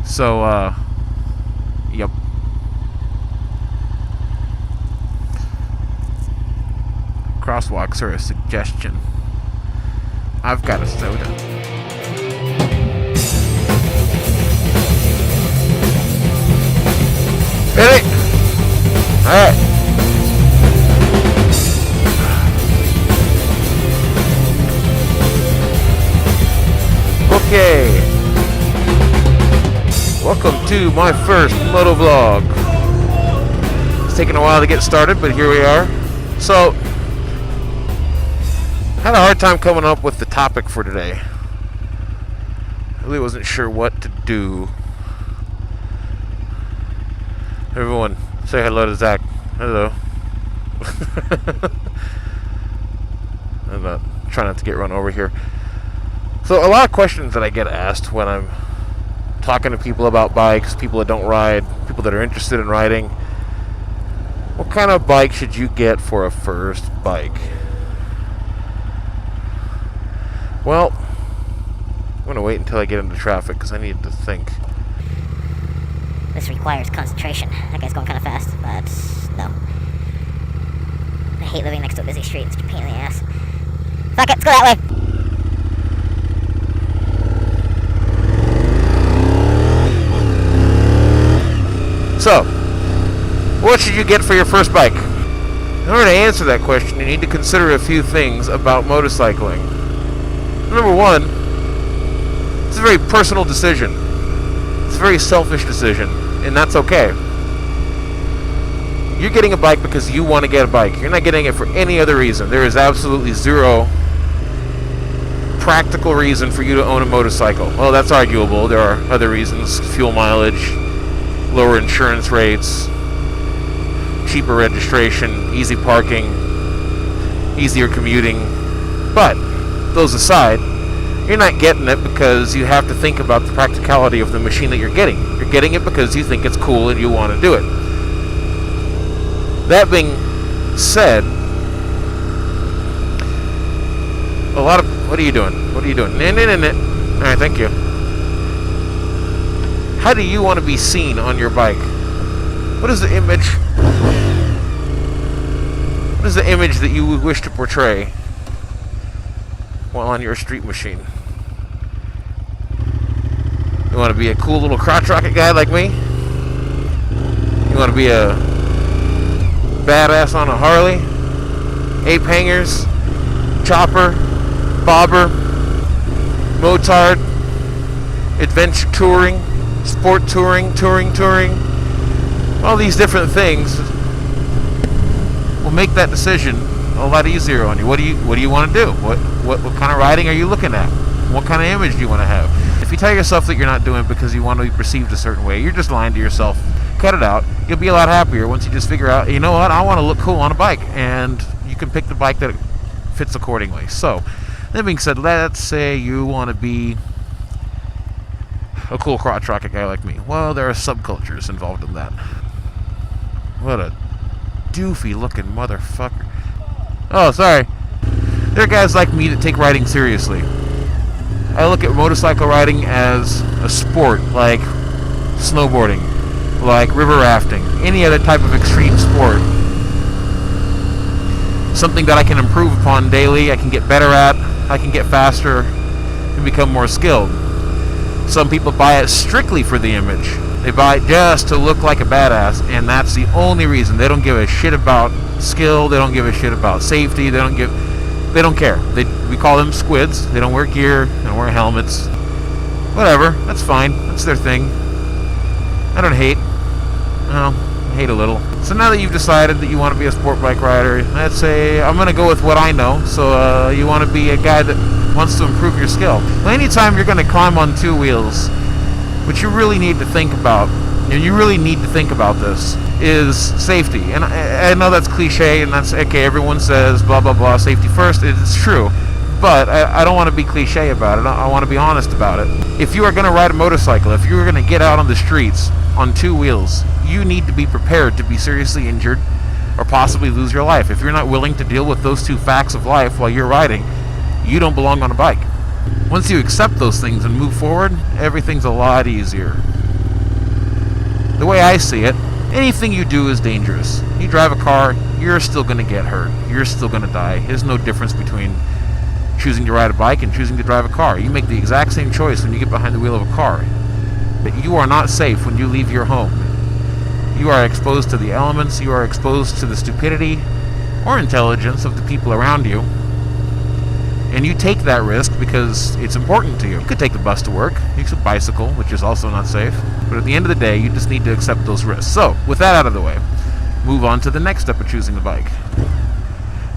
So, yep. Crosswalks are a suggestion. I've got a soda. Ready? Alright. Okay. Welcome to my first moto vlog. It's taking a while to get started, but here we are. So, had a hard time coming up with the topic for today. Really wasn't sure what to do. Everyone, say hello to Zach. Hello. I'm trying not to get run over here. So a lot of questions that I get asked when I'm talking to people about bikes, people that don't ride, people that are interested in riding. What kind of bike should you get for a first bike? Well, I'm going to wait until I get into traffic because I need to think. This requires concentration. That guy's going kind of fast, but no. I hate living next to a busy street. It's a pain in the ass. Fuck it, let's go that way. So, what should you get for your first bike? In order to answer that question, you need to consider a few things about motorcycling. Number one, it's a very personal decision. It's a very selfish decision, and that's okay. You're getting a bike because you want to get a bike. You're not getting it for any other reason. There is absolutely zero practical reason for you to own a motorcycle. Well, that's arguable. There are other reasons: fuel mileage, lower insurance rates, cheaper registration, easy parking, easier commuting. But those aside, you're not getting it because you have to think about the practicality of the machine that you're getting. You're getting it because you think it's cool and you want to do it. That being said, a lot of... What are you doing? What are you doing? Alright, thank you. How do you want to be seen on your bike? What is the image? What is the image that you wish to portray while on your street machine? You want to be a cool little crotch rocket guy like me? You want to be a badass on a Harley? Ape hangers? Chopper? Bobber? Motard? Adventure touring? Sport touring? All these different things will make that decision a lot easier on you. What do you want to do? What kind of riding are you looking at? What kind of image do you want to have? If you tell yourself that you're not doing it because you want to be perceived a certain way, you're just lying to yourself. Cut it out. You'll be a lot happier once you just figure out, you know what, I want to look cool on a bike, and you can pick the bike that fits accordingly. So, that being said, let's say you want to be a cool crotch rocket guy like me. Well, there are subcultures involved in that. What a doofy looking motherfucker. Oh, sorry. There are guys like me that take riding seriously. I look at motorcycle riding as a sport, like snowboarding, like river rafting, any other type of extreme sport. Something that I can improve upon daily, I can get better at, I can get faster, and become more skilled. Some people buy it strictly for the image. They buy it just to look like a badass, and that's the only reason. They don't give a shit about skill, they don't give a shit about safety, they don't care. We call them squids. They don't wear gear, they don't wear helmets. Whatever, that's fine. That's their thing. I don't hate. Well, I hate a little. So now that you've decided that you want to be a sport bike rider, let's say I'm going to go with what I know. So you want to be a guy that wants to improve your skill. Well, anytime you're going to climb on two wheels, what you really need to think about, and you really need to think about this, is safety. And I know that's cliche, and that's okay, everyone says blah blah blah, safety first. It's true, but I don't want to be cliche about it. I want to be honest about it. If you are going to ride a motorcycle, if you are going to get out on the streets on two wheels, you need to be prepared to be seriously injured or possibly lose your life. If you're not willing to deal with those two facts of life while you're riding, you don't belong on a bike. Once you accept those things and move forward, everything's a lot easier. The way I see it, anything you do is dangerous. You drive a car, you're still going to get hurt. You're still going to die. There's no difference between choosing to ride a bike and choosing to drive a car. You make the exact same choice when you get behind the wheel of a car. But you are not safe when you leave your home. You are exposed to the elements, you are exposed to the stupidity or intelligence of the people around you. And you take that risk because it's important to you. You could take the bus to work, you could bicycle, which is also not safe. But at the end of the day, you just need to accept those risks. So, with that out of the way, move on to the next step of choosing the bike.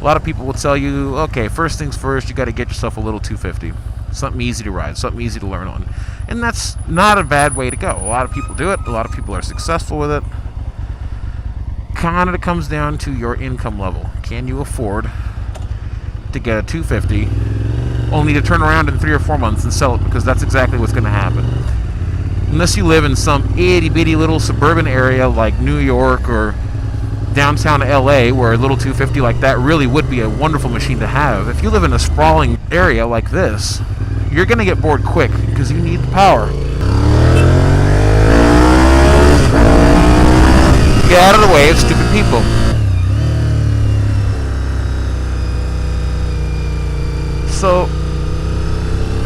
A lot of people will tell you, okay, first things first, you got to get yourself a little 250. Something easy to ride, something easy to learn on. And that's not a bad way to go. A lot of people do it, a lot of people are successful with it. Kind of comes down to your income level. Can you afford to get a 250 only to turn around in 3 or 4 months and sell it? Because that's exactly what's going to happen. Unless you live in some itty-bitty little suburban area like New York or downtown LA, where a little 250 like that really would be a wonderful machine to have. If you live in a sprawling area like this, you're going to get bored quick because you need the power. Get out of the way of stupid people. So,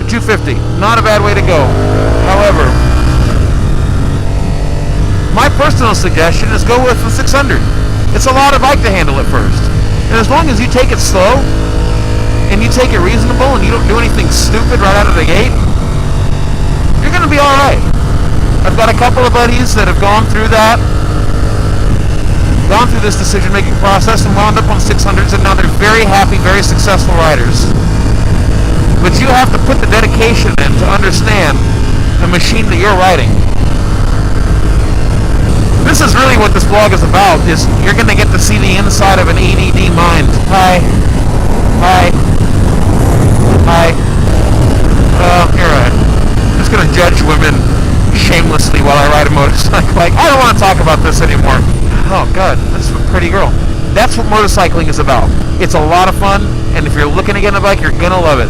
the 250, not a bad way to go. However, my personal suggestion is go with the 600. It's a lot of bike to handle at first. And as long as you take it slow, and you take it reasonable, and you don't do anything stupid right out of the gate, you're going to be alright. I've got a couple of buddies that have gone through this decision-making process and wound up on 600s, and now they're very happy, very successful riders. But you have to put the dedication in to understand the machine that you're riding. This is really what this vlog is about, is you're going to get to see the inside of an ADD mind. Hi. You're right. I'm just going to judge women shamelessly while I ride a motorcycle. Like, I don't want to talk about this anymore. Oh, God, that's a pretty girl. That's what motorcycling is about. It's a lot of fun, and if you're looking to get on a bike, you're going to love it.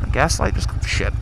The gas light just... shit.